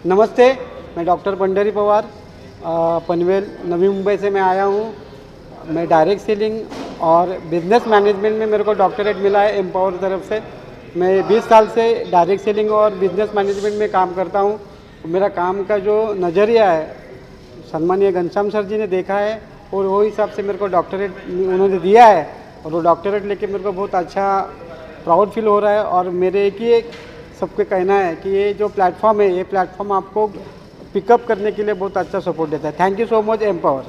नमस्ते, मैं डॉक्टर पंढरी पवार पनवेल नवी मुंबई से मैं आया हूँ। मैं डायरेक्ट सेलिंग और बिज़नेस मैनेजमेंट में मेरे को डॉक्टरेट मिला है एम्पावर तरफ से। मैं 20 साल से डायरेक्ट सेलिंग और बिज़नेस मैनेजमेंट में काम करता हूँ। मेरा काम का जो नज़रिया है सम्मानीय घनश्याम सर जी ने देखा है और वो हिसाब से मेरे को डॉक्टरेट उन्होंने दिया है और वो डॉक्टरेट लेके मेरे को बहुत अच्छा प्राउड फील हो रहा है। और मेरे एक सबके कहना है कि ये जो प्लेटफॉर्म है, ये प्लेटफॉर्म आपको पिकअप करने के लिए बहुत अच्छा सपोर्ट देता है। Thank you so much empower.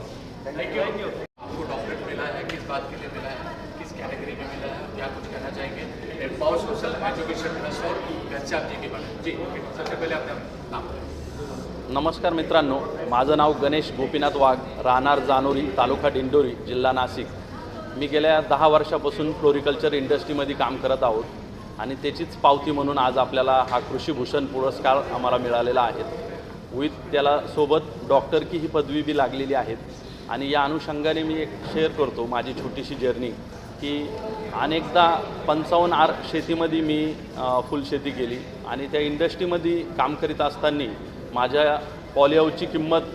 Thank you. आपको डॉक्टरेट मिला है, किस बात के लिए मिला है, किस कैटेगरी में मिला है, क्या कुछ कहना चाहेंगे एम्पावर सोशल एजुकेशन ट्रस्ट और घनश्याम जी के बारे में? जी, सबसे पहले अपने नाम बताएं। नमस्कार मित्रांनो, माझं नाव गणेश गोपीनाथ वाघ, राहणार जानोरी, तालुका दिंडोरी, जिल्हा नाशिक। मी गेल्या 10 वर्षापासून फ्लोरिकल्चर इंडस्ट्रीमध्ये काम करत आहोत आणि त्याचीच पावती म्हणून आज आपल्याला हा कृषीभूषण पुरस्कार आम्हाला मिळालेला आहे। विथ त्याला सोबत डॉक्टर की ही पदवी बी लागलेली आहे। आणि या अनुषंगाने मी एक शेअर करतो माझी छोटीशी जर्नी की अनेकदा 55 आर शेतीमध्ये मी फुलशेती केली आणि त्या इंडस्ट्रीमध्ये काम करीत असताना माझ्या पॉलिहाऊसची किंमत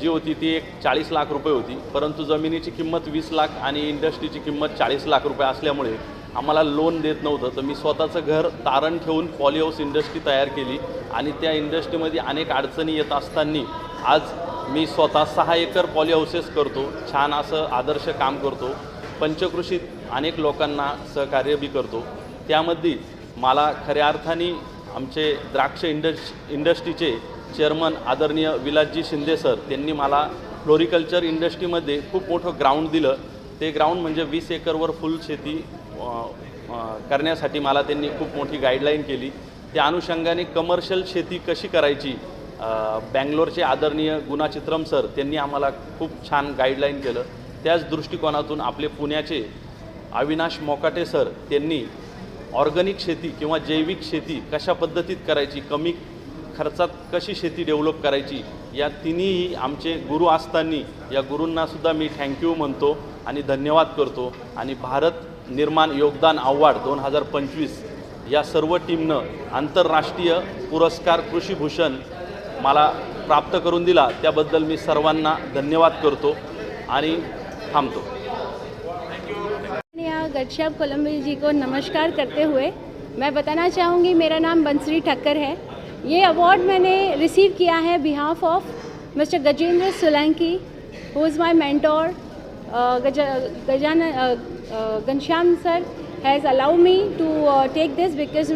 जी होती ती एक 40 लाख रुपये होती, परंतु जमिनीची किंमत 20 लाख आणि इंडस्ट्रीची किंमत 40 लाख रुपये असल्यामुळे आम्हाला लोन देत नव्हतं। तर मी स्वतःचं घर तारण ठेवून पॉलिहाऊस इंडस्ट्री तयार केली आणि त्या इंडस्ट्रीमध्ये अनेक अडचणी येत असताना आज मी स्वतः 6 एकर पॉलिहाऊसेस करतो, छान असं आदर्श काम करतो, पंचकृषीत अनेक लोकांना सहकार्य बी करतो। त्यामध्ये मला खऱ्या अर्थाने आमचे द्राक्ष इंडस्ट्रीचे चेअरमन आदरणीय विलासजी शिंदे सर त्यांनी मला फ्लोरिकल्चर इंडस्ट्रीमध्ये खूप मोठं ग्राउंड दिलं। ते ग्राउंड म्हणजे 20 एकरवर फुल शेती करण्यासाठी मला त्यांनी खूप मोठी गाईडलाईन केली। त्या अनुषंगाने कमर्शियल शेती कशी करायची बँगलोरचे आदरणीय गुणा चित्रम सर त्यांनी आम्हाला खूप छान गाईडलाईन केलं। त्याच दृष्टिकोनातून आपले पुण्याचे अविनाश मोकाटे सर त्यांनी ऑर्गॅनिक शेती किंवा जैविक शेती कशा पद्धतीत करायची, कमी खर्चात कशी शेती डेव्हलप करायची, या तिन्ही आमचे गुरु असताना या गुरूंनासुद्धा मी थँक्यू म्हणतो आणि धन्यवाद करतो। आणि भारत निर्माण योगदान अवॉर्ड 2025 या सर्व टीमनं आंतरराष्ट्रीय पुरस्कार कृषीभूषण मला प्राप्त करून दिला, त्याबद्दल मी सर्वांना धन्यवाद करतो आणि थांबतो। घनश्याम कोलंबी जी को नमस्कार करते हुए मैं बताना चाहूँगी मेरा नाम बंसरी ठक्कर है। ये अवार्ड मैंने रिसीव किया है behalf of mister Gajendra Solanki who is my mentor. Ghanshyam sir has allow me to take this because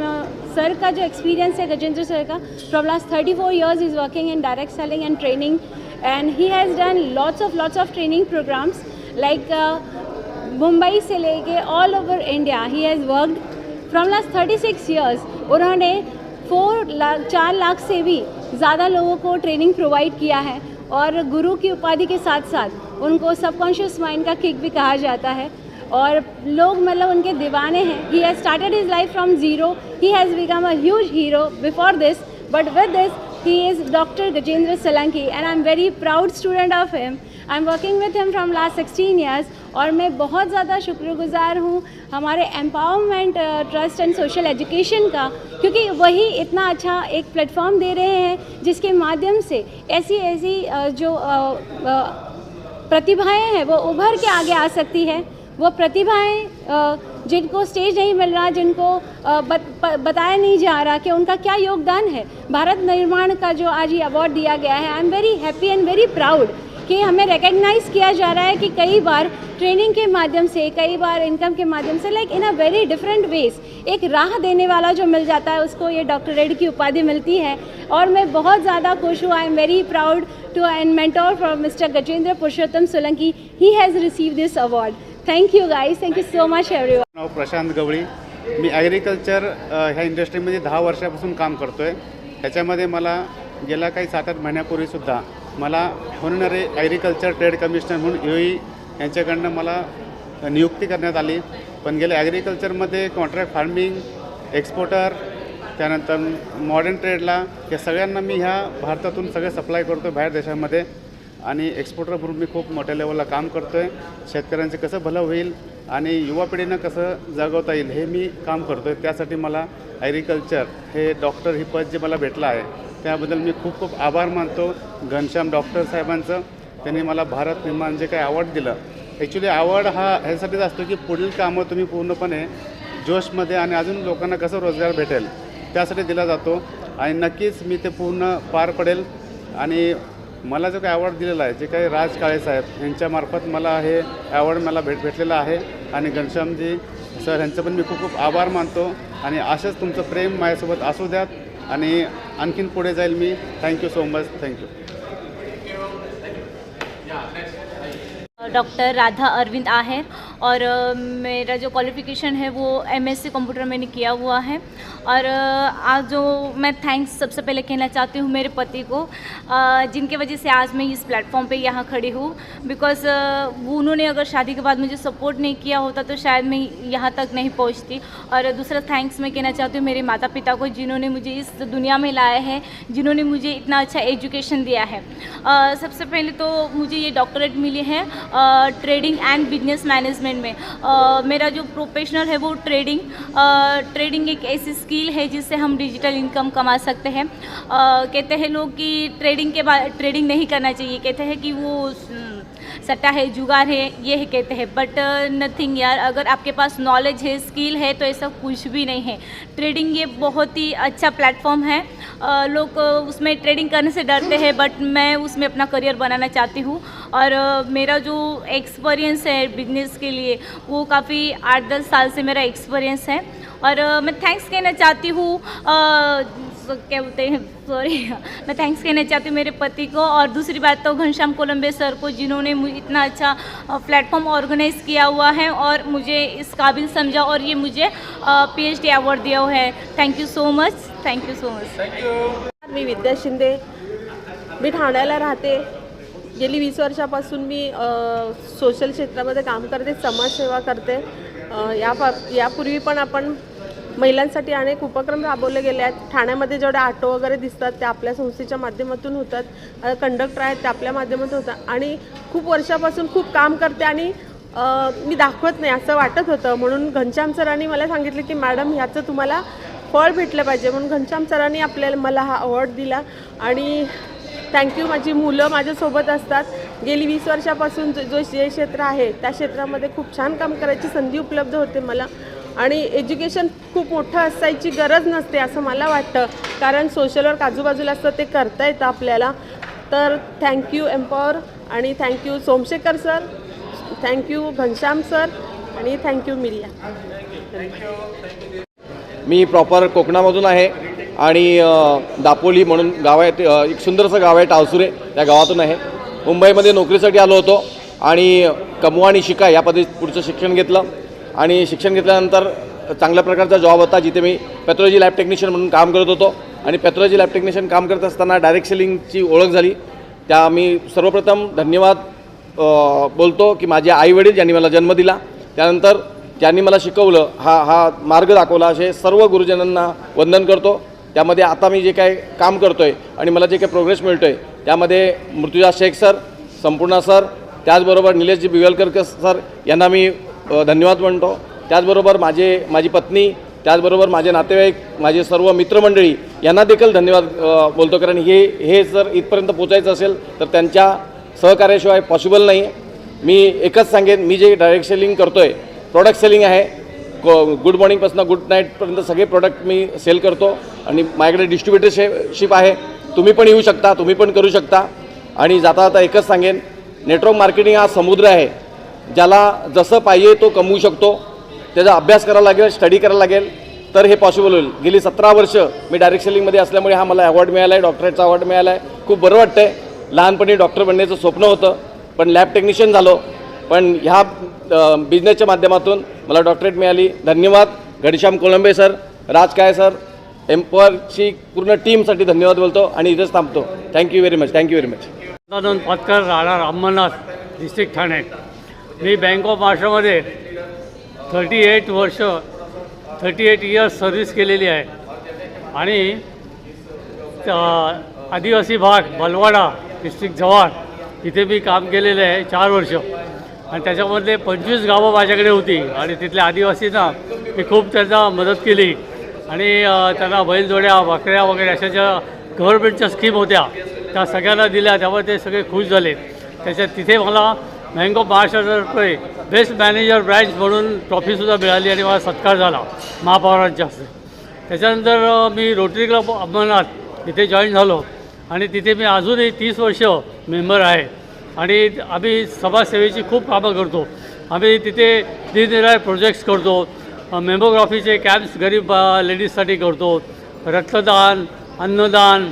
sir का जो एक्सपीरियंस है गजेंद्र सर का from last 34 years is working in direct selling and training and he has done lots of training programs like Mumbai से लेके all over India he has worked from last 36 years। उन्होंने 4 लाख से भी ज़्यादा लोगों को ट्रेनिंग प्रोवाइड किया है और गुरु की उपाधि के साथ साथ उनको सबकॉन्शियस माइंड का किक भी कहा जाता है और लोग मतलब उनके दीवाने हैं। He has started his life from zero, he has become a huge hero before this, but with this he is Dr. Gajendra Solanki and I am very proud student of him। I am working with him from last 16 years और मैं बहुत ज़्यादा शुक्रगुजार हूँ हमारे empowerment trust and social education का, क्योंकि वही इतना अच्छा एक प्लेटफॉर्म दे रहे हैं जिसके माध्यम से ऐसी जो प्रतिभाएं हैं वो उभर के आगे आ सकती है। वो प्रतिभाएं जिनको स्टेज नहीं मिल रहा, जिनको बताया नहीं जा रहा कि उनका क्या योगदान है भारत निर्माण का, जो आज ये अवार्ड दिया गया है, आई am very happy and very proud कि हमें रिकग्नाइज़ किया जा रहा है कि कई बार ट्रेनिंग के माध्यम से, कई बार इनकम के माध्यम से, like in a very different ways एक राह देने वाला जो मिल जाता है उसको ये डॉक्टरेट की उपाधि मिलती है। और मैं बहुत ज़्यादा खुश हूँ। I am very proud to and mentor from mister Gajendra Purushottam Solanki, he has received this award. Thank you guys, thank you so much everyone. नाव प्रशांत गवळी, मी ॲग्रिकल्चर ह्या इंडस्ट्रीमध्ये 10 वर्षापासून काम करतो आहे। त्याच्यामध्ये मला गेल्या काही 7-8 महिन्यापूर्वीसुद्धा मला होनररी ॲग्रिकल्चर ट्रेड कमिशनर म्हणून UAE यांच्याकडनं मला नियुक्ती करण्यात आली। पण गेल्या ॲग्रिकल्चरमध्ये कॉन्ट्रॅक्ट फार्मिंग, एक्सपोर्टर, त्यानंतर मॉडर्न ट्रेडला या सगळ्यांना मी ह्या भारतातून सगळे सप्लाय करतो बाहेर देशामध्ये आणि एक्सपोर्टर म्हणून मी खूप मोठ्या लेवलला काम करतो आहे। शेतकऱ्यांचं कसं भलं होईल आणि युवा पिढीनं कसं जगवता येईल हे मी काम करतो आहे। त्यासाठी मला ॲग्रिकल्चर हे डॉक्टर ही पद जे मला भेटलं आहे त्याबद्दल मी खूप खूप आभार मानतो घनश्याम डॉक्टर साहेबांचं। त्यांनी मला भारत निर्माण जे काही अवॉर्ड दिलं, ॲक्च्युली अवॉर्ड हा ह्यासाठीच असतो की पुढील कामं तुम्ही पूर्णपणे जोशमध्ये आणि अजून लोकांना कसं रोजगार भेटेल त्यासाठी दिला जातो आणि नक्कीच मी ते पूर्ण पार पडेल। आणि मला जो काही अवॉर्ड दिलेला आहे, जे काही राज काळे साहेब यांच्यामार्फत मला हे अवॉर्ड मला भेटलेला आहे आणि घनश्यामजी सर यांचं पण मी खूप खूप आभार मानतो आणि असंच तुमचं प्रेम माझ्यासोबत असू द्यात आणि आणखीन पुढे जाईल मी। Thank you so much, thank you. Doctor Radha Arvind Aher और मेरा जो क्वालिफ़िकेशन है वो MSc कंप्यूटर मैंने किया हुआ है। और आज जो मैं थैंक्स सबसे पहले कहना चाहती हूँ मेरे पति को, जिनके वजह से आज मैं इस प्लेटफॉर्म पे यहाँ खड़ी हूँ। बिकॉज़ उन्होंने अगर शादी के बाद मुझे सपोर्ट नहीं किया होता तो शायद मैं यहाँ तक नहीं पहुँचती। और दूसरा थैंक्स मैं कहना चाहती हूँ मेरे माता पिता को, जिन्होंने मुझे इस दुनिया में लाया है, जिन्होंने मुझे इतना अच्छा एजुकेशन दिया है। सबसे पहले तो मुझे ये डॉक्टरेट मिली है ट्रेडिंग एंड बिजनेस मैनेजमेंट में। मेरा जो प्रोफेशनल है वो ट्रेडिंग एक ऐसी स्किल है जिससे हम डिजिटल इनकम कमा सकते हैं। कहते हैं लोग कि ट्रेडिंग नहीं करना चाहिए, कहते हैं कि वो सट्टा है, जुगाड़ है, ये है कहते हैं, बट नथिंग यार। अगर आपके पास नॉलेज है, स्किल है तो ऐसा कुछ भी नहीं है। ट्रेडिंग ये बहुत ही अच्छा प्लेटफॉर्म है। लोग उसमें ट्रेडिंग करने से डरते हैं, बट मैं उसमें अपना करियर बनाना चाहती हूँ। और मेरा जो एक्सपीरियंस है बिजनेस के लिए वो काफ़ी 8-10 साल से मेरा एक्सपीरियंस है। और मैं थैंक्स कहना चाहती हूँ क्या बोलते हैं, सॉरी, मैं थैंक्स कहना चाहती हूँ मेरे पति को। और दूसरी बात तो घनश्याम कोलंबे सर को, जिन्होंने मुझे इतना अच्छा प्लेटफॉर्म ऑर्गेनाइज़ किया हुआ है और मुझे इस काबिल समझा और ये मुझे PhD अवॉर्ड दिया हुआ है। Thank you so much, thank you so much. मी विद्या शिंदे, मी ठाण्याला राहते। गेली 20 वर्षापासून मी सोशल क्षेत्रामध्ये काम करते, समाजसेवा करते। यापूर्वी पण आपण महिलांसाठी अनेक उपक्रम राबवले गेले आहेत। ठाण्यामध्ये जेवढे ऑटो वगैरे दिसतात ते आपल्या संस्थेच्या माध्यमातून होतात, कंडक्टर आहेत ते आपल्या माध्यमातून होतात आणि खूप वर्षापासून खूप काम करते आणि मी दाखवत नाही असं वाटत होतं। म्हणून घनश्याम सरांनी मला सांगितलं की मॅडम ह्याचं तुम्हाला फळ भेटलं पाहिजे, म्हणून घनश्याम सरांनी मला हा अवॉर्ड दिला। आणि थँक्यू। माझी मुलं माझ्यासोबत असतात। गेली 20 वर्षापासून जे क्षेत्र आहे त्या क्षेत्रामध्ये खूप छान काम करायची संधी उपलब्ध होते मला। आणि एज्युकेशन खूप मोठं असायची गरज नसते असं मला वाटतं, कारण सोशल वर्क आजूबाजूला असतं ते करता येतं आपल्याला। तर थँक्यू एम्पॉवर आणि thank you Somshekhar sir, thank you Ghanshyam sir आणि थँक्यू मीडिया। मी प्रॉपर कोकणामधून आहे आणि दापोली म्हणून गाव आहे, एक सुंदरसं गाव आहे टावसुरे, त्या गावातून आहे। मुंबईमध्ये नोकरीसाठी आलो होतो आणि कमवा आणि शिका या पद्धतीत पुढचं शिक्षण घेतलं आणि शिक्षण घेतल्यानंतर चांगल्या प्रकारचा जॉब होता जिथे मी पॅथॉलॉजी लॅब टेक्निशियन म्हणून काम करत होतो। आणि पॅथॉलॉजी लॅब टेक्निशियन काम करत असताना डायरेक्ट सेलिंगची ओळख झाली। त्या मी सर्वप्रथम धन्यवाद बोलतो की माझे आईवडील ज्यांनी मला जन्म दिला, त्यानंतर ज्यांनी मला शिकवलं, हा मार्ग दाखवला, असे सर्व गुरुजनांना वंदन करतो। त्यामध्ये आता मी जे काय काम करतो आहे आणि मला जे काही प्रोग्रेस मिळतो आहे त्यामध्ये मृत्युंजय शेख सर, संपूर्ण सर, त्याचबरोबर निलेशजी बिवेलकर सर यांना मी धन्यवाद म्हणतो. त्याचबरोबर माझी पत्नी, त्याचबरोबर माझे नातेवाईक, माझे सर्व मित्रमंडळी यांना देखील धन्यवाद बोलतो. कारण हे जर इथपर्यंत पोचायचं असेल तर त्यांच्या सहकार्याशिवाय पॉसिबल नाही आहे. मी एकच सांगेन, मी जे डायरेक्ट सेलिंग करतो आहे, प्रॉडक्ट सेलिंग आहे. गुड मॉर्निंगपासून गुड नाईटपर्यंत सगळे प्रॉडक्ट मी सेल करतो आणि माझ्याकडे डिस्ट्रीब्युटरशिप आहे. तुम्ही पण येऊ शकता, तुम्ही पण करू शकता. आणि जाता जाता एकच सांगेन, नेटवर्क मार्केटिंग हा समुद्र आहे. ज्याला जसं पाहिजे तो कमवू शकतो. त्याचा अभ्यास करावा लागेल, स्टडी करायला लागेल, तर हे पॉसिबल होईल. गेली 17 वर्ष मी डायरेक्ट सेलिंगमध्ये असल्यामुळे हा मला अवॉर्ड मिळाला आहे, डॉक्टरेटचा अवॉर्ड मिळाला आहे. खूप बरं वाटतं आहे. लहानपणी डॉक्टर बनण्याचं स्वप्न होतं, पण लॅब टेक्निशियन झालो. पण ह्या बिझनेसच्या माध्यमातून मला डॉक्टरेट मिळाली. धन्यवाद घनश्याम कोळंबे सर, राज काळे सर, एम्पॉवरची पूर्ण टीमसाठी धन्यवाद बोलतो आणि इथेच थांबतो. Thank you very much. Thank you very much. Sadanand Patkar, राहणार अंमरनाथ, डिस्ट्रिक्ट ठाणे. मी बँक ऑफ महाराष्ट्रामध्ये 38 इयर्स सर्व्हिस केलेली आहे आणि आदिवासी भाग बलवाडा डिस्ट्रिक्ट जव्हार इथे मी काम केलेलं आहे 4 वर्ष. आणि त्याच्यामधले 25 गावं माझ्याकडे होती आणि तिथल्या आदिवासींना मी खूप त्यांना मदत केली आणि त्यांना बैलजोड्या, बकऱ्या वगैरे अशा ज्या गव्हर्नमेंटच्या स्कीम होत्या त्या सगळ्यांना दिल्या. त्यामुळे ते सगळे खुश झाले. तिथे मला बँक ऑफ महाराष्ट्रातर्फे बेस्ट मॅनेजर ब्रँच म्हणून ट्रॉफीसुद्धा मिळाली आणि मला सत्कार झाला महापौरांच्या हस्ते. त्याच्यानंतर मी रोटरी क्लब अंमरनाथ इथे जॉईन झालो आणि तिथे मी अजूनही 30 वर्ष मेंबर आहे आणि आम्ही समाजसेवेची खूप कामं करतो. आम्ही तिथे निरनिराळे प्रोजेक्ट्स करतो. मेमोग्राफीचे कॅम्प्स गरीब लेडीजसाठी करतो. रक्तदान, अन्नदान,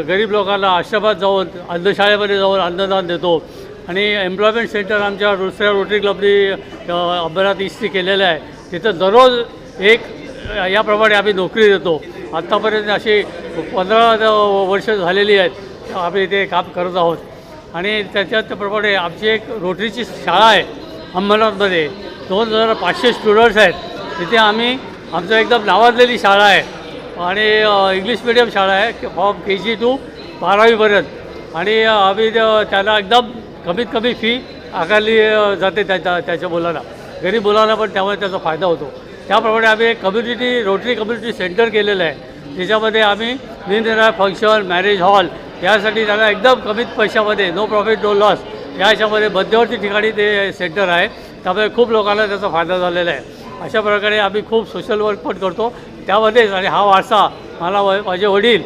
गरीब लोकांना आश्रमात जाऊन, अंधशाळेमध्ये जाऊन अन्नदान देतो. आणि एम्प्लॉयमेंट सेंटर आमच्या दुसऱ्या रोटरी क्लबनी अंबरनाथ ईस्टची केलेलं आहे. तिथं दररोज एक याप्रमाणे आम्ही नोकरी देतो. आत्तापर्यंत अशी 15 वर्ष झालेली आहेत आम्ही इथे काम करत आहोत. आणि त्याप्रमाणे आमची एक रोटरीची शाळा आहे अंबरनाथमध्ये. 2500 स्टुडंट्स आहेत तिथे. आम्ही आमचं एकदम नावाजलेली शाळा आहे आणि इंग्लिश मिडियम शाळा आहे फ्रॉम KG to 12वीपर्यंत. आणि आम्ही त्यांना एकदम कमीत कमी फी आकारली जाते त्याच्या मुलांना, गरीब मुलांना पण त्यामुळे त्याचा फायदा होतो. त्याप्रमाणे आम्ही एक रोटरी कम्युनिटी सेंटर केलेलं आहे. त्याच्यामध्ये आम्ही निरनिराळे फंक्शन, मॅरेज हॉल यासाठी त्यांना एकदम कमीत पैशामध्ये, नो प्रॉफिट नो लॉस या ह्याच्यामध्ये मध्यवर्ती ठिकाणी ते सेंटर आहे. त्यामुळे खूप लोकांना त्याचा फायदा झालेला आहे. अशा प्रकारे आम्ही खूप सोशल वर्क पण करतो त्यामध्येच. आणि हा वारसा मला माझे वडील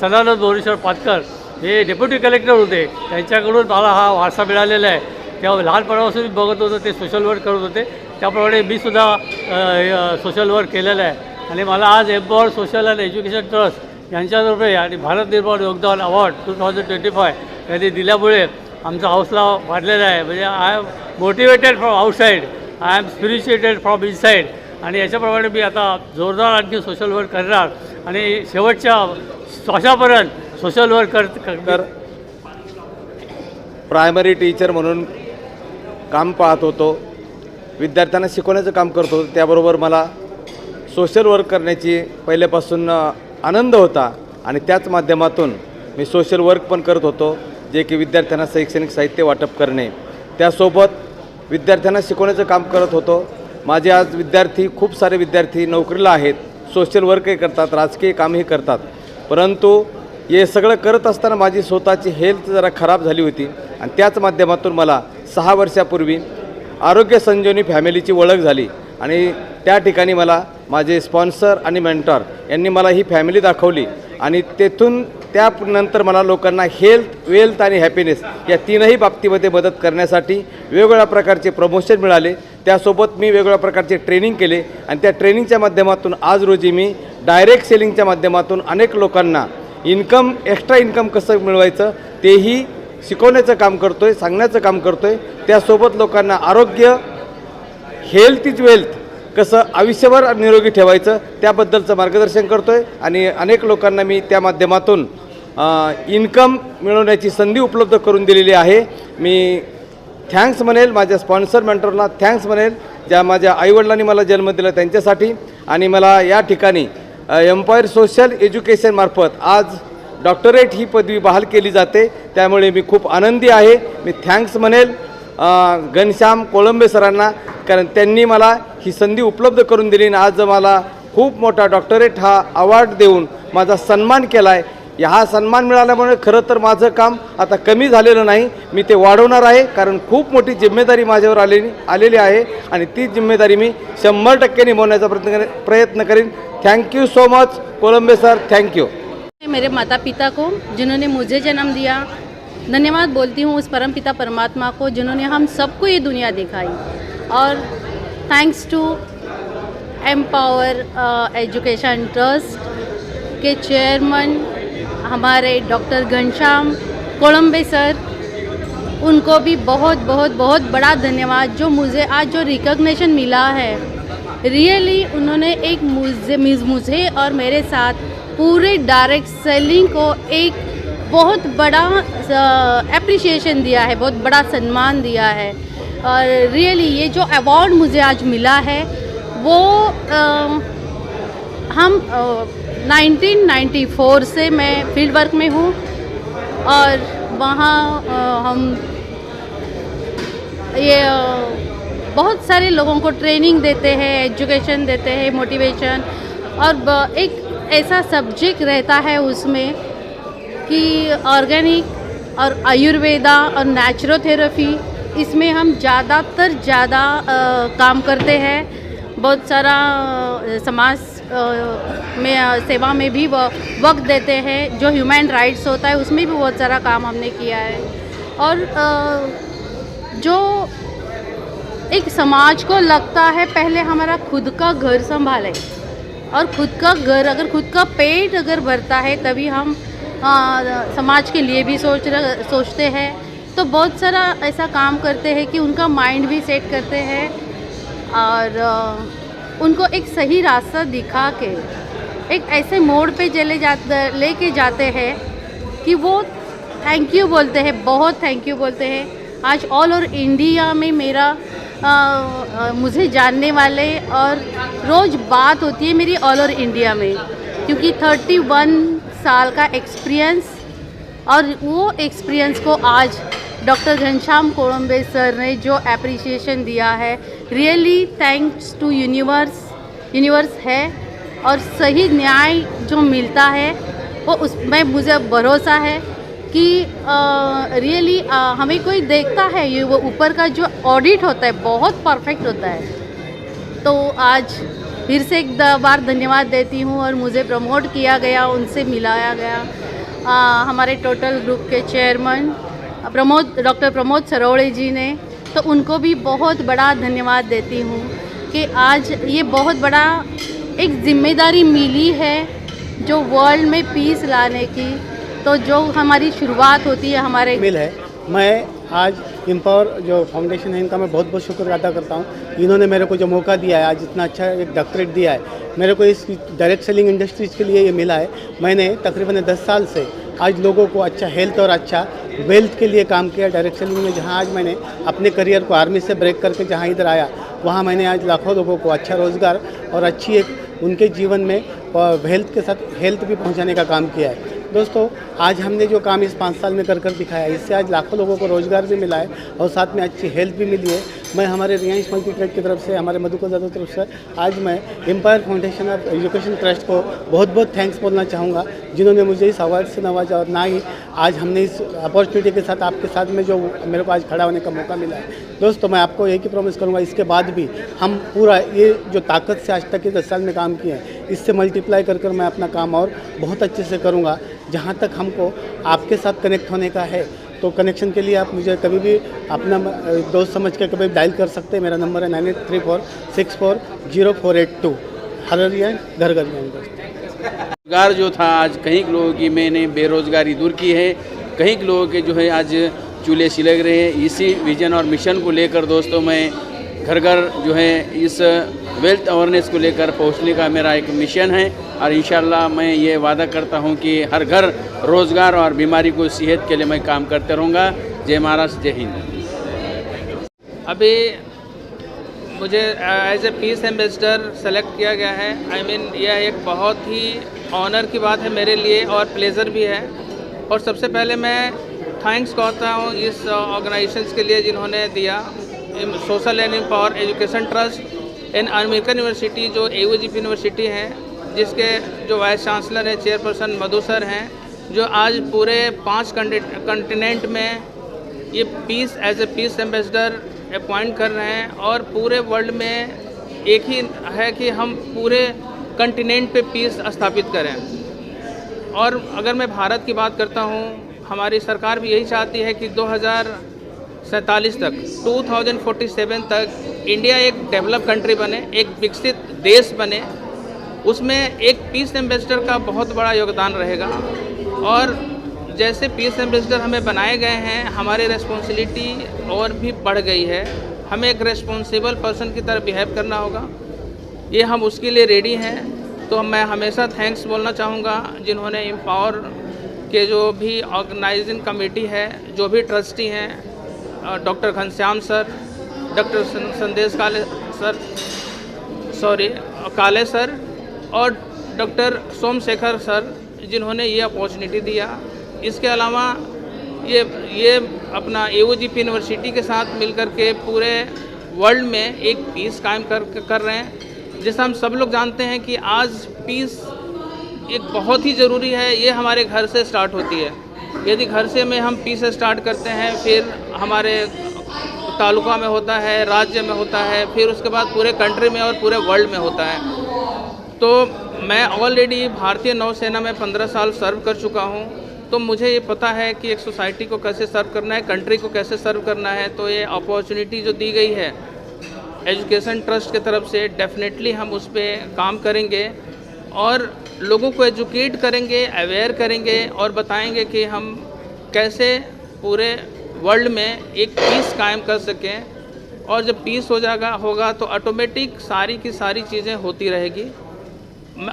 सदानंद बोरेश्वर पातकर हे डेप्युटी कलेक्टर होते, त्यांच्याकडून मला हा वारसा मिळालेला आहे. तेव्हा लहानपणापासून मी बघत होतो ते सोशल वर्क करत होते. त्याप्रमाणे मी सुद्धा सोशल वर्क केलेलं आहे. आणि मला आज empower social and education trust यांच्यातर्फे आणि भारत निर्माण योगदान अवॉर्ड 2025 यांनी दिल्यामुळे आमचा हौसला वाढलेला आहे. म्हणजे I am motivated from outside, I am spirituated from inside. आणि याच्याप्रमाणे मी आता जोरदार आणखी सोशल वर्क करणार आणि शेवटच्या श्वासापर्यंत सोशल वर्क कर. प्रायमरी टीचर म्हणून काम पाहत होतो, विद्यार्थ्यांना शिकवण्याचं काम करत होतो. त्याबरोबर मला सोशल वर्क करण्याची पहिल्यापासून आनंद होता आणि त्याच माध्यमातून मी सोशल वर्क पण करत होतो, जे की विद्यार्थ्यांना शैक्षणिक साहित्य वाटप करणे, त्यासोबत विद्यार्थ्यांना शिकवण्याचं काम करत होतो. माझे आज विद्यार्थी, खूप सारे विद्यार्थी नोकरीला आहेत, सोशल वर्कही करतात, राजकीय कामही करतात. परंतु हे सगळं करत असताना माझी स्वतःची हेल्थ जरा खराब झाली होती आणि त्याच माध्यमातून मला 6 वर्षापूर्वी आरोग्य संजीवनी फॅमिलीची ओळख झाली. आणि त्या ठिकाणी मला माझे स्पॉन्सर आणि मेंटॉर यांनी मला ही फॅमिली दाखवली आणि तेथून त्यानंतर मला लोकांना हेल्थ, वेल्थ आणि हॅपीनेस या तीनही बाबतीमध्ये मदत करण्यासाठी वेगवेगळ्या प्रकारचे प्रमोशन मिळाले. त्यासोबत मी वेगवेगळ्या प्रकारचे ट्रेनिंग केले आणि त्या ट्रेनिंगच्या माध्यमातून आज रोजी मी डायरेक्ट सेलिंगच्या माध्यमातून अनेक लोकांना एक्स्ट्रा इन्कम कसं मिळवायचं तेही शिकवण्याचं काम करतो आहे, सांगण्याचं काम करतो आहे. त्यासोबत लोकांना आरोग्य, हेल्थ इज वेल्थ कसं आयुष्यभर निरोगी ठेवायचं त्याबद्दलचं मार्गदर्शन करतो आहे. आणि अनेक लोकांना मी त्या माध्यमातून इन्कम मिळवण्याची संधी उपलब्ध करून दिलेली आहे. मी थँक्स म्हणेल माझ्या स्पॉन्सर मेंटरला, थँक्स म्हणेल ज्या माझ्या आईवडिलांनी मला जन्म दिला त्यांच्यासाठी. आणि मला या ठिकाणी एम्पॉवर सोशल एज्युकेशन मार्फत आज डॉक्टरेट ही पदवी बहाल केली जाते, त्यामुळे मी खूप आनंदी आहे. मी थँक्स म्हणेल घनश्याम कोळंबे सरांना, कारण त्यांनी मला ही संधी उपलब्ध करून दिली आणि आज मला खूप मोठा डॉक्टरेट हा अवॉर्ड देऊन माझा सन्मान केला आहे. हा सन्मान मिळाल्यामुळे खरं तर माझं काम आता कमी झालेलं नाही, मी ते वाढवणार आहे, कारण खूप मोठी जिम्मेदारी माझ्यावर आलेली आहे आणि ती जिम्मेदारी मी 100% निभावण्याचा प्रयत्न करीन. Thank you so much Kolambe sir, thank you. मेरे माता पिता को जिन्होंने मुझे जन्म दिया, धन्यवाद बोलती हूँ उस परमपिता परमात्मा को जिन्होंने हम सबको ये दुनिया दिखाई. और thanks to Empower Education Trust के चेयरमैन हमारे डॉक्टर घनश्याम कोळंबे सर, उनको भी बहुत बहुत बहुत बड़ा धन्यवाद. जो मुझे आज जो रिकॉग्निशन मिला है, रियली उन्होंने एक मुझे और मेरे साथ पूरे डायरेक्ट सेलिंग को एक बहुत बड़ा एप्रिसिएशन दिया है, बहुत बड़ा सम्मान दिया है. और रियली ये जो अवार्ड मुझे आज मिला है वो हम 1994 से मैं फील्ड वर्क में हूँ और वहाँ हम ये बहुत सारे लोगों को ट्रेनिंग देते हैं, एजुकेशन देते हैं, मोटिवेशन. और एक ऐसा सब्जेक्ट रहता है उसमें कि ऑर्गेनिक और आयुर्वेदा और नेचुरोथेरेपी, इसमें हम ज़्यादातर काम करते हैं. बहुत सारा समाज में सेवा में भी वक्त देते हैं. जो ह्यूमन राइट्स होता है उसमें भी बहुत सारा काम हमने किया है. और जो एक समाज को लगता है पहले हमारा खुद का घर संभाले, और खुद का घर अगर खुद का पेट अगर भरता है तभी हम समाज के लिए भी सोचते हैं. तो बहुत सारा ऐसा काम करते हैं कि उनका माइंड भी सेट करते हैं और उनको एक सही रास्ता दिखा के एक ऐसे मोड़ पे लेके जाते हैं कि वो थैंक यू बोलते हैं, बहुत थैंक यू बोलते हैं. आज ऑल ओवर इंडिया में मेरा मुझे जानने वाले और रोज़ बात होती है मेरी ऑल ओवर इंडिया में, क्योंकि 31 साल का एक्सपीरियंस, और वो एक्सपीरियंस को आज डॉक्टर घनश्याम कोळंबे सर ने जो एप्रिसिएशन दिया है, रियली थैंक्स टू यूनिवर्स है. और सही न्याय जो मिलता है वो उसमें मुझे भरोसा है कि रियली हमें कोई देखता है, ये वो ऊपर का जो ऑडिट होता है बहुत परफेक्ट होता है. तो आज फिर से एक बार धन्यवाद देती हूँ. और मुझे प्रमोट किया गया, उनसे मिलाया गया हमारे टोटल ग्रुप के चेयरमैन डॉक्टर प्रमोद सरोड़े जी ने, तो उनको भी बहुत बड़ा धन्यवाद देती हूँ कि आज ये बहुत बड़ा एक जिम्मेदारी मिली है जो वर्ल्ड में पीस लाने की. तो जो हमारी शुरुआत होती है हमारे मिल है, मैं आज एम्पावर जो फाउंडेशन है इनका मैं बहुत बहुत शुक्र अदा करता हूँ. इन्होंने मेरे को जो मौका दिया है, आज इतना अच्छा एक डॉक्टरेट दिया है मेरे को, इस डायरेक्ट सेलिंग इंडस्ट्रीज़ के लिए ये मिला है. मैंने तकरीबन 10 साल से आज लोगों को अच्छा हेल्थ और अच्छा वेल्थ के लिए काम किया डायरेक्ट सेलिंग में. जहाँ आज मैंने अपने करियर को आर्मी से ब्रेक करके जहाँ इधर आया, वहाँ मैंने आज लाखों लोगों को अच्छा रोज़गार और अच्छी एक उनके जीवन में हेल्थ के साथ हेल्थ भी पहुँचाने का काम किया है. दोस्तों, आज हमने जो काम इस 5 साल में कर दिखाया, इससे आज लाखों लोगों को रोज़गार भी मिला है और साथ में अच्छी हेल्थ भी मिली है. मैं हमारे रियांश मल्टीट्रेड की तरफ से, हमारे मधुकर यादव की तरफ से आज मैं Empire Foundation of Education Trust को बहुत बहुत थैंक्स बोलना चाहूँगा, जिन्होंने मुझे इस अवार्ड से नवाजा. और ना ही आज हमने इस अपॉर्चुनिटी के साथ आपके साथ में जो मेरे को आज खड़ा होने का मौका मिला है. दोस्तों, मैं आपको एक ही प्रॉमिस करूँगा, इसके बाद भी हम पूरा ये जो ताकत से आज तक के 10 साल में काम किए हैं, इससे मल्टीप्लाई कर मैं अपना काम और बहुत अच्छे से करूँगा. जहाँ तक हमको आपके साथ कनेक्ट होने का है, तो कनेक्शन के लिए आप मुझे कभी भी अपना दोस्त समझ के कभी डायल कर सकते हैं. मेरा नंबर है 9834640482. हर रियान घर घर रियान. रोजगार जो था आज कहीं लोगों की मैंने बेरोजगारी दूर की है, कहीं लोगों के जो है आज चूल्हे सिलग रहे हैं. इसी विजन और मिशन को लेकर दोस्तों मैं घर घर जो है इस वेल्थ अवेयरनेस को लेकर पहुंचने का मेरा एक मिशन है. और इंशाल्लाह मैं ये वादा करता हूं कि हर घर रोज़गार और बीमारी को सेहत के लिए मैं काम करते रहूँगा. जय महाराष्ट्र, जय हिंद. अभी मुझे as a peace ambassador select किया गया है। आई मीन यह एक बहुत ही ऑनर की बात है मेरे लिए और प्लेज़र भी है। और सबसे पहले मैं थैंक्स कहता हूँ इस ऑर्गेनाइजेशंस के लिए जिन्होंने दिया, social and Empower Education Trust and American University जो AUGP यूनिवर्सिटी है, जिसके जो वाइस चांसलर है चेयरपर्सन मधु सर हैं, जो आज पूरे 5 कंटिनेंट में ये peace as a peace ambassador appoint कर रहे हैं। और पूरे वर्ल्ड में एक ही है कि हम पूरे कंटिनेंट पे पीस स्थापित करें। और अगर मैं भारत की बात करता हूँ, हमारी सरकार भी यही चाहती है कि 2047 तक 2047 तक इंडिया एक डेवलप कंट्री बने, एक विकसित देश बने। उसमें एक पीस एम्बेसडर का बहुत बड़ा योगदान रहेगा। और जैसे पीस एम्बेसडर हमें बनाए गए हैं, हमारी रिस्पॉन्सिबिलिटी और भी बढ़ गई है। हमें एक रिस्पॉन्सिबल पर्सन की तरह बिहेव करना होगा, ये हम उसके लिए रेडी हैं। तो मैं हमेशा थैंक्स बोलना चाहूँगा जिन्होंने एम्पावर के जो भी ऑर्गेनाइजिंग कमेटी है, जो भी ट्रस्टी हैं, डॉक्टर घनश्याम सर, डॉक्टर संदेश काले सर और डॉक्टर सोमशेखर सर, जिन्होंने ये अपॉर्चुनिटी दिया। इसके अलावा ये अपना AUGP यूनिवर्सिटी के साथ मिलकर के पूरे वर्ल्ड में एक पीस कायम कर रहे हैं। जैसा हम सब लोग जानते हैं कि आज पीस एक बहुत ही ज़रूरी है। ये हमारे घर से स्टार्ट होती है। यदि घर से में हम पीस स्टार्ट करते हैं, फिर हमारे तालुका में होता है, राज्य में होता है, फिर उसके बाद पूरे कंट्री में और पूरे वर्ल्ड में होता है। तो मैं ऑलरेडी भारतीय नौसेना में 15 साल सर्व कर चुका हूँ, तो मुझे ये पता है कि एक सोसाइटी को कैसे सर्व करना है, कंट्री को कैसे सर्व करना है। तो ये अपॉर्चुनिटी जो दी गई है एजुकेशन ट्रस्ट की तरफ से, डेफिनेटली हम उस पर काम करेंगे और लोगों को एजुकेट करेंगे, अवेयर करेंगे और बताएंगे कि हम कैसे पूरे वर्ल्ड में एक पीस कायम कर सकें। और जब पीस होगा तो ऑटोमेटिक सारी की सारी चीज़ें होती रहेगी।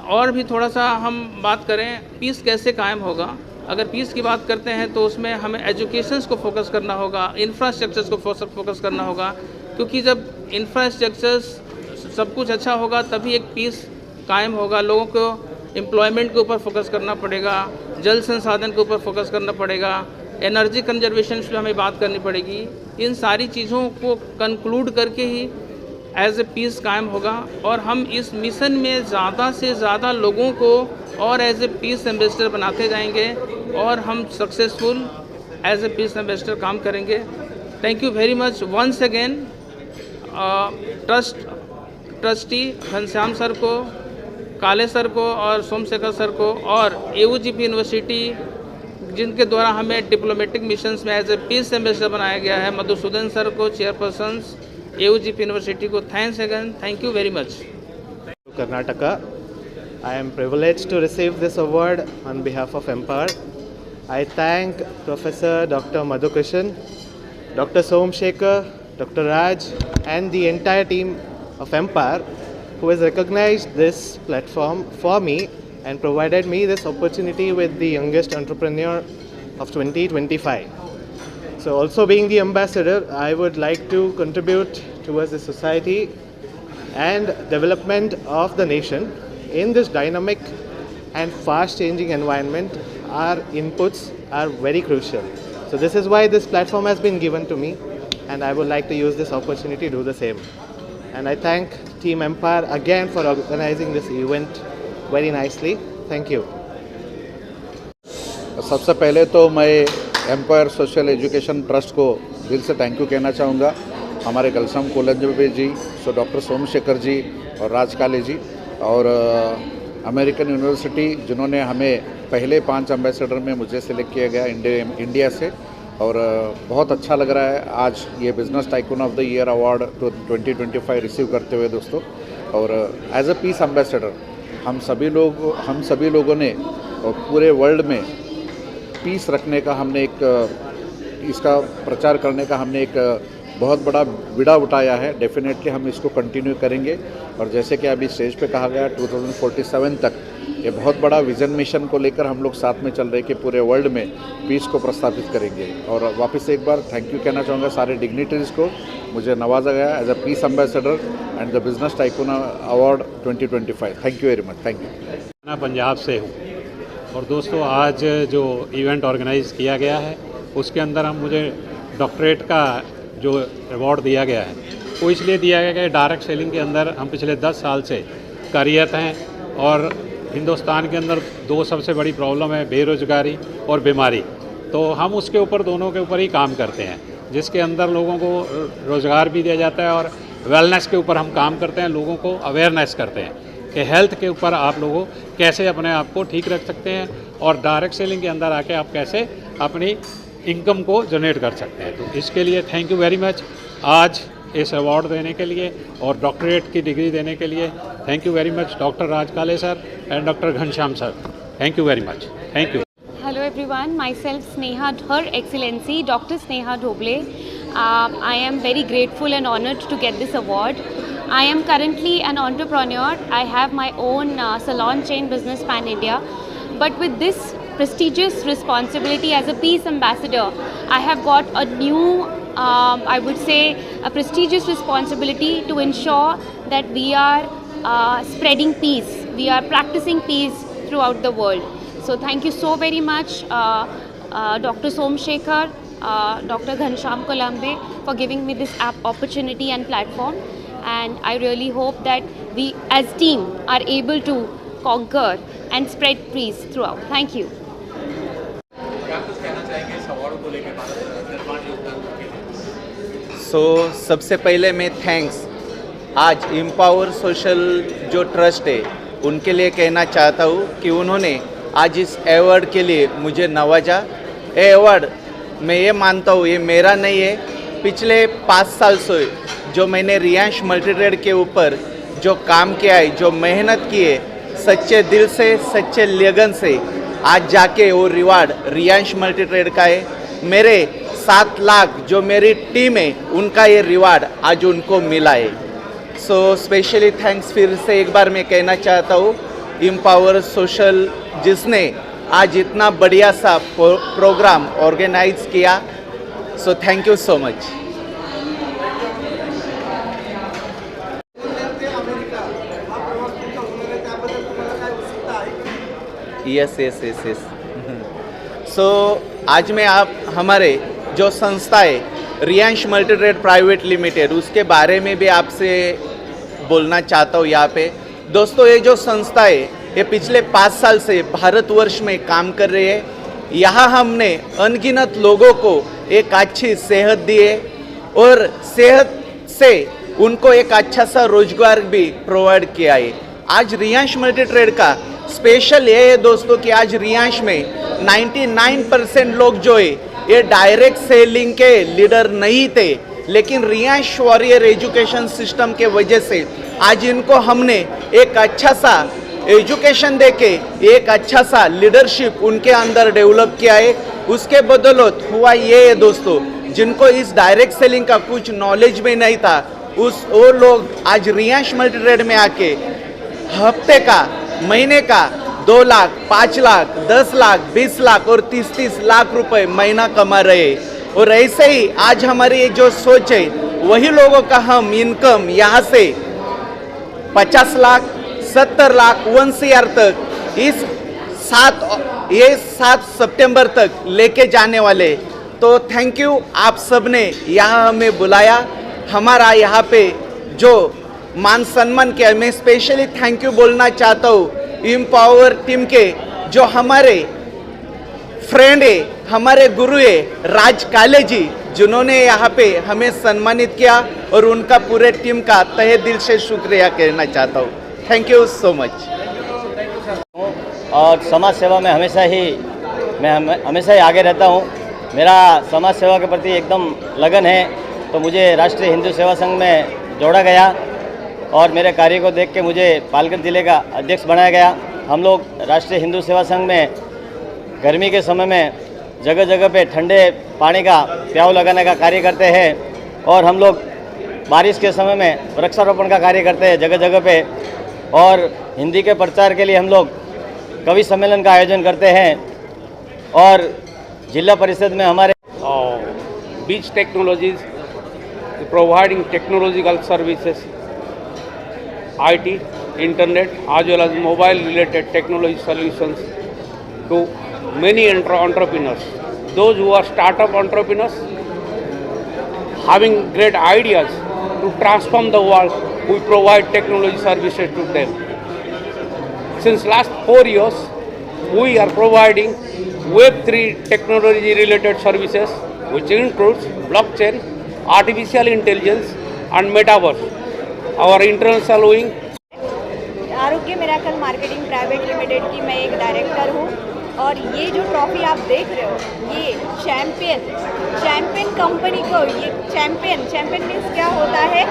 और भी थोड़ा सा हम बात करें पीस कैसे कायम होगा। अगर पीस की बात करते हैं तो उसमें हमें एजुकेशंस को फोकस करना होगा, इंफ्रास्ट्रक्चर्स को फोकस करना होगा, क्योंकि जब इंफ्रास्ट्रक्चर्स सब कुछ अच्छा होगा तभी एक पीस कायम होगा। लोगों को एम्प्लॉयमेंट के ऊपर फोकस करना पड़ेगा, जल संसाधन के ऊपर फोकस करना पड़ेगा, एनर्जी कंजर्वेशन पे हमें बात करनी पड़ेगी। इन सारी चीज़ों को कंक्लूड करके ही एज ए पीस कायम होगा। और हम इस मिशन में ज़्यादा से ज़्यादा लोगों को और एज ए पीस एम्बेसडर बनाते जाएंगे और हम successful as a peace ambassador काम करेंगे। Thank you very much once again trustee Ghanshyam sir को, काले सर को और सोमशेखर सर को, और AUGP यूनिवर्सिटी जिनके द्वारा हमें डिप्लोमेटिक मिशंस में एज ए पीस एम्बेसडर बनाया गया है, मधुसूदन सर को, चेयरपर्सन AUGP यूनिवर्सिटी को, thanks again, thank you very much. Karnataka. I am privileged to receive this award on behalf of Empower. I thank Professor Dr. Madhukrishan, Dr. Somshekhar, Dr. Raj and the entire team of Empower who has recognized this platform for me and provided me this opportunity with the youngest entrepreneur of 2025. So also being the ambassador, I would like to contribute towards the society and development of the nation. In this dynamic and fast changing environment, our inputs are very crucial. So this is why this platform has been given to me, and I would like to use this opportunity to do the same. And I thank Team Empire again for organizing this event very nicely. Thank you. सबसे पहले तो मैं empire social education Trust को दिल से thank you कहना चाहूँगा। हमारे घनश्याम कोलंजबे जी, डॉक्टर सोमशेखर जी और राज काले जी और अमेरिकन यूनिवर्सिटी जिन्होंने हमें पहले 5 एम्बेसडर में मुझे सिलेक्ट किया गया इंडिया से। और बहुत अच्छा लग रहा है आज ये business tycoon of the year award 2025 receive करते हुए दोस्तों। और एज अ पीस एम्बेसडर हम सभी लोगों ने पूरे वर्ल्ड में पीस रखने का हमने इसका प्रचार करने का हमने एक बहुत बड़ा विड़ा उठाया है। डेफिनेटली हम इसको कंटिन्यू करेंगे और जैसे कि अभी स्टेज पे कहा गया 2047 तक ये बहुत बड़ा विजन मिशन को लेकर हम लोग साथ में चल रहे कि पूरे वर्ल्ड में पीस को प्रस्तावित करेंगे। और वापस से एक बार थैंक यू कहना चाहूँगा सारे डिग्निटरीज़ को। मुझे नवाजा गया as a peace ambassador and the business tycoon award 2025। Thank you very much. Thank you. मैं पंजाब से हूँ और दोस्तों आज जो इवेंट ऑर्गेनाइज किया गया है उसके अंदर मुझे डॉक्टरेट का जो अवार्ड दिया गया है वो इसलिए दिया गया कि डायरेक्ट सेलिंग के अंदर हम पिछले 10 साल से कार्यरत हैं और हिंदुस्तान के अंदर दो सबसे बड़ी प्रॉब्लम है, बेरोज़गारी और बीमारी। तो हम उसके ऊपर दोनों के ऊपर ही काम करते हैं, जिसके अंदर लोगों को रोज़गार भी दिया जाता है और वेलनेस के ऊपर हम काम करते हैं, लोगों को अवेयरनेस करते हैं कि हेल्थ के ऊपर आप लोगों कैसे अपने आप को ठीक रख सकते हैं और डायरेक्ट सेलिंग के अंदर आके आप कैसे अपनी इनकम को जनरेट कर सकते हैं। तो इसके लिए थैंक यू वेरी मच आज इस अवार्ड देने के लिए और डॉक्टरेट की डिग्री देने के लिए thank you very much doctor Raj Kale sir and doctor Ghanshyam sir. Thank you very much. Thank you. Hello everyone, myself Sneha, Her Excellency Dr. Sneha Dhoble. I am very grateful and honored to get this award. I am currently an entrepreneur. I have my own salon chain business Pan India. But with this prestigious responsibility as a peace ambassador, I have got a new, I would say, a prestigious responsibility to ensure that we are spreading peace. We are practicing peace throughout the world. So thank you so very much, Dr. Somsekhar, Dr. Ghanshyam Kolambe for giving me this opportunity and platform. And I really hope that we as team are able to conquer and spread peace throughout. Thank you. सबसे पहले मैं thanks आज empower social जो trust है उनके लिए कहना चाहता हूँ कि उन्होंने आज इस अवार्ड के लिए मुझे नवाजा। ये अवार्ड मैं ये मानता हूँ ये मेरा नहीं है, पिछले 5 साल से जो मैंने रियांश मल्टीट्रेड के ऊपर जो काम किया है, जो मेहनत की है, सच्चे दिल से सच्चे लगन से आज जाके वो रिवार्ड रियांश मल्टीट्रेड का है। मेरे 7 लाख जो मेरी टीम है उनका ये रिवार्ड आज उनको मिला है। सो स्पेशली थैंक्स फिर से एक बार मैं कहना चाहता हूँ एम्पावर सोशल जिसने आज इतना बढ़िया सा प्रोग्राम ऑर्गेनाइज किया। So thank you so much. Yes. So आज मैं आप हमारे जो संस्था है रियांश मल्टीट्रेड प्राइवेट लिमिटेड उसके बारे में भी आपसे बोलना चाहता हूँ यहाँ पे। दोस्तों ये जो संस्था है ये पिछले 5 साल से भारतवर्ष में काम कर रही है। यहाँ हमने अनगिनत लोगों को एक अच्छी सेहत दी है और सेहत से उनको एक अच्छा सा रोजगार भी प्रोवाइड किया है। आज रियांश मल्टीट्रेड का स्पेशल ये है दोस्तों कि आज रियांश में 99% लोग जो है ये डायरेक्ट सेलिंग के लीडर नहीं थे, लेकिन रियांश वॉरियर एजुकेशन सिस्टम के वजह से आज इनको हमने एक अच्छा सा एजुकेशन देके एक अच्छा सा लीडरशिप उनके अंदर डेवलप किया है। उसके बदौलत हुआ ये है दोस्तों, जिनको इस डायरेक्ट सेलिंग का कुछ नॉलेज भी नहीं था वो लोग आज रियांश मल्टीट्रेड में आके हफ्ते का महीने का 2 लाख 5 लाख 10 लाख 20 लाख और 30 लाख रुपए महीना कमा रहे। और ऐसे ही आज हमारी जो सोच है वही लोगों का हम इनकम यहाँ से 50 लाख 70 लाख 1 CR तक इस 7 सितंबर तक लेके जाने वाले। तो थैंक यू आप सब ने यहाँ हमें बुलाया, हमारा यहाँ पे जो मान सम्मान किया। मैं स्पेशली थैंक यू बोलना चाहता हूँ एम्पावर टीम के जो हमारे फ्रेंड है, हमारे गुरु है राज काले जी, जिन्होंने यहाँ पे हमें सम्मानित किया और उनका पूरे टीम का तहे दिल से शुक्रिया कहना चाहता हूँ। Thank you so much. और समाज सेवा में मैं हमेशा ही आगे रहता हूँ। मेरा समाज सेवा के प्रति एकदम लगन है, तो मुझे राष्ट्रीय हिंदू सेवा संघ में जोड़ा गया और मेरे कार्य को देख के मुझे पालघर जिले का अध्यक्ष बनाया गया। हम लोग राष्ट्रीय हिंदू सेवा संघ में गर्मी के समय में जगह जगह पे ठंडे पानी का प्याऊ लगाने का कार्य करते हैं और हम लोग बारिश के समय में वृक्षारोपण का कार्य करते हैं जगह जगह पे। और हिंदी के प्रचार के लिए हम लोग कवि सम्मेलन का आयोजन करते हैं और जिला परिषद में हमारे बीच technologies providing technological services IT, internet as well as mobile related technology solutions to many entrepreneurs. Those who are startup entrepreneurs having great ideas to transform the world, we provide technology services to them. Since last 4 years, we are providing Web3 technology related services which includes blockchain, artificial intelligence and metaverse. Our international wing आरोग्य miracle marketing private limited की मैं एक director हूँ और ये जो trophy आप देख रहे हो ये चैम्पियन कंपनी को, ये चैम्पियन मीन्स क्या होता है,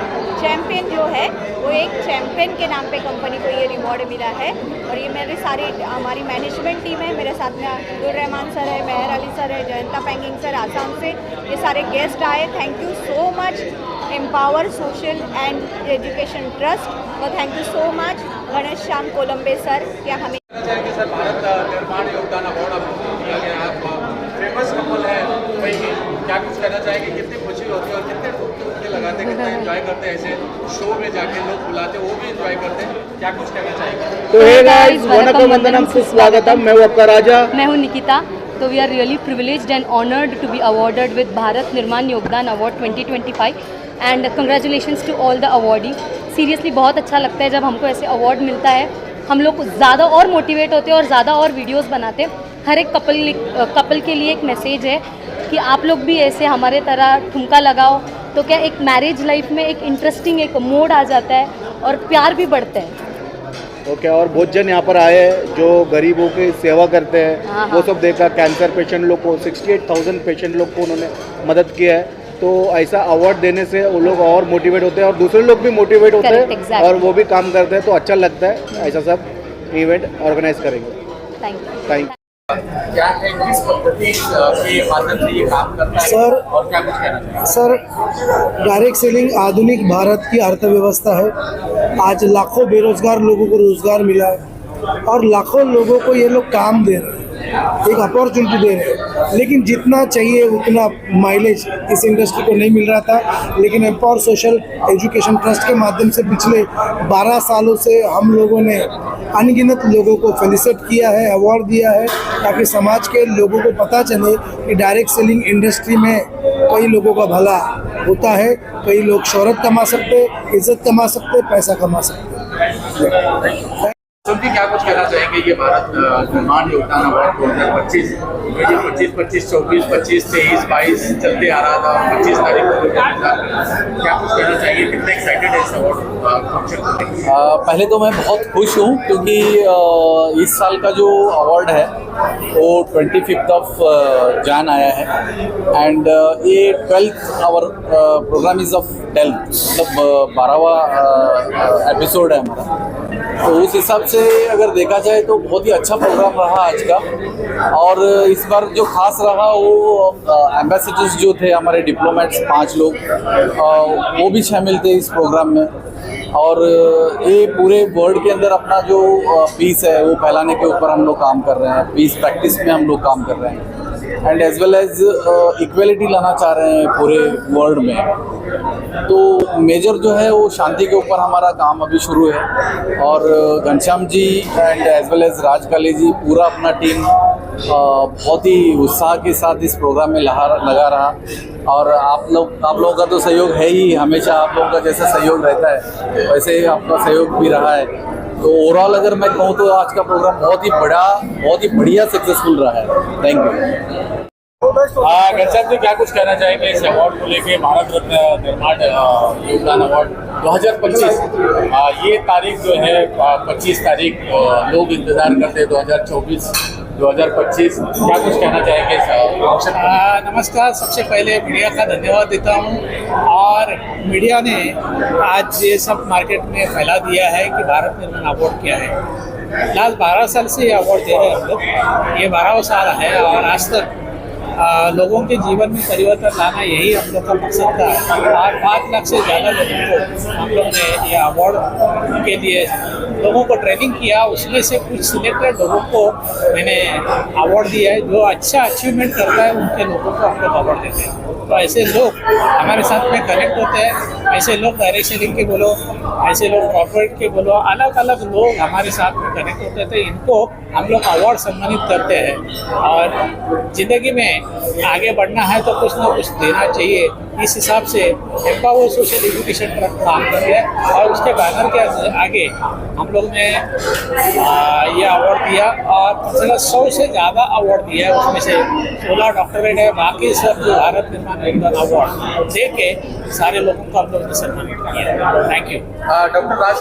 चैम्पियन जो है वो एक चैम्पियन के नाम पे कंपनी को ये रिवॉर्ड मिला है। और ये मेरे हमारी मैनेजमेंट टीम है, मेरे साथ में अब्दुल रहमान सर है, मेहर अली सर है, जयंता पेंगिंग सर आसाम से, ये सारे गेस्ट आए। Thank you so much Empower social and education trust और thank you so much Ganesh Shyam Kolambe sir. क्या हमें सर भारत निर्माण योगदान अवार्ड आपको दिया गया है, फेमस कपल है मुंबई के, क्या कुछ कहना चाहेंगे? कितनी खुशी होती है और कितने टुकड़े लगाते हैं, कितना एंजॉय करते हैं, ऐसे शो में जाके लोग बुलाते हैं वो भी एंजॉय करते हैं, क्या कुछ कहना चाहेंगे? तो हे गाइस, वनकम वंदनम सुस्वागतम, मैं हूं आपका राजा, मैं हूं निकिता। तो we are really privileged and honoured to be awarded with Bharat Nirman Yogdan award 2025 and congratulations to all the awardee. Seriously बहुत अच्छा लगता है जब हमको ऐसे अवार्ड मिलता है, हम लोग ज़्यादा और मोटिवेट होते हैं और ज़्यादा और वीडियोस बनाते हैं। हर एक कपल के लिए एक मैसेज है कि आप लोग भी ऐसे हमारे तरह ठुमका लगाओ, तो क्या एक मैरिज लाइफ में एक इंटरेस्टिंग एक मोड आ जाता है और प्यार भी बढ़ता है। ओके, और बहुत जन यहाँ पर आए हैं जो गरीबों की सेवा करते हैं, वो सब देखा। कैंसर पेशेंट लोग को 68,000 पेशेंट लोग को उन्होंने मदद किया है। तो ऐसा अवार्ड देने से वो लोग और मोटिवेट होते हैं और दूसरे लोग भी मोटिवेट होते हैं, exactly. और वो भी काम करते हैं, तो अच्छा लगता है। ऐसा सब इवेंट ऑर्गेनाइज करेंगे। Thank you. क्या है, किस पद्धति के माध्यम से ये काम करता है सर, और क्या कुछ कहना चाहिए? सर, डायरेक्ट सेलिंग आधुनिक भारत की अर्थव्यवस्था है। आज लाखों बेरोजगार लोगों को रोजगार मिला है और लाखों लोगों को ये लोग काम दे रहे हैं, एक अपॉर्चुनिटी दे रहे हैं। लेकिन जितना चाहिए उतना माइलेज इस इंडस्ट्री को नहीं मिल रहा था। लेकिन एम्पावर सोशल एजुकेशन ट्रस्ट के माध्यम से पिछले 12 सालों से हम लोगों ने अनगिनत लोगों को फेलिसिट किया है, अवार्ड दिया है, ताकि समाज के लोगों को पता चले कि डायरेक्ट सेलिंग इंडस्ट्री में कई लोगों का भला होता है। कई लोग शोहरत कमा सकते, इज्जत कमा सकते, पैसा कमा सकते। सुनती क्या कुछ कहना चाहेंगे? ये भारत निर्माण योगदान अवार्ड 2025 25, 24, 25, 23, 22 चलते आ रहा था, 25 तारीख को क्या कुछ कहना चाहिए? कितने एक्साइटेड है इस अवार्ड फंक्शन को? पहले तो मैं बहुत खुश हूँ क्योंकि इस साल का जो अवार्ड है वो 25 ऑफ जान आया है एंड ये 12th our programme is of 12th, मतलब 12वां एपिसोड है हमारा। तो उस हिसाब से अगर देखा जाए तो बहुत ही अच्छा प्रोग्राम रहा आज का। और इस बार जो खास रहा वो एम्बेसडर्स जो थे हमारे डिप्लोमेट्स 5 लोग, वो भी शामिल थे इस प्रोग्राम में। और ये पूरे वर्ल्ड के अंदर अपना जो पीस है वो फैलाने के ऊपर हम लोग काम कर रहे हैं, पीस प्रैक्टिस में हम लोग काम कर रहे हैं and as well as equality लाना चाह रहे हैं पूरे वर्ल्ड में। तो मेजर जो है वो शांति के ऊपर हमारा काम अभी शुरू है और Ghanshyam ji and as well as राजकाली जी, पूरा अपना टीम बहुत ही उत्साह के साथ इस प्रोग्राम में लगा रहा। और आप लोगों का तो सहयोग है ही, हमेशा आप लोगों का जैसा सहयोग रहता है वैसे ही आपका सहयोग भी रहा है। तो ओवरऑल अगर मैं कहूँ तो आज का प्रोग्राम बहुत ही बढ़िया सक्सेसफुल रहा है। Thank you. घनश्याम जी क्या कुछ कहना चाहेंगे इस अवार्ड को लेके, भारत रत्न निर्माण योगदान अवार्ड 2025? ये तारीख जो है 25 तारीख लोग इंतजार करते हैं, 2024 2025, क्या कुछ कहना चाहेंगे इस? नमस्कार, सबसे पहले मीडिया का धन्यवाद देता हूँ। और मीडिया ने आज ये सब मार्केट में फैला दिया है कि भारत निर्माण अवार्ड क्या है। लास्ट 12 साल से ये अवार्ड दे रहे हैं हम लोग, ये 12वां साल है और आज तक लोगों के जीवन में परिवर्तन लाना यही हम लोग का मकसद था। और 5 लाख से ज़्यादा लोगों को हम लोग ने ये अवार्ड के लिए लोगों को ट्रेनिंग किया, उसमें से कुछ सिलेक्टेड लोगों को मैंने अवार्ड दिया है। जो अच्छा अचीवमेंट करता है उनके लोगों को हम लोग अवार्ड देते हैं। तो ऐसे लोग हमारे साथ में कनेक्ट होते हैं, ऐसे लोग डायरेक्ट सेलिंग के बोलो, ऐसे लोग कॉर्पोरेट के बोलो, अलग अलग लोग हमारे साथ में कनेक्ट होते थे। इनको हम लोग अवार्ड सम्मानित करते हैं। और ज़िंदगी में आगे बढ़ना है तो कुछ ना कुछ देना चाहिए। इस हिसाब से एम्पावर सोशल एजुकेशन ट्रस्ट काम कर रहे हैं और उसके बैनर के आगे हम लोग ने ये अवार्ड दिया और 100 से ज़्यादा अवार्ड दिया है। उसमें से 16 डॉक्टरेट है, बाकी सब जो भारत निर्माण योगदान अवार्ड दे के सारे लोगों को हम लोग ने सम्मानित किया है। Thank you. Doctor Raj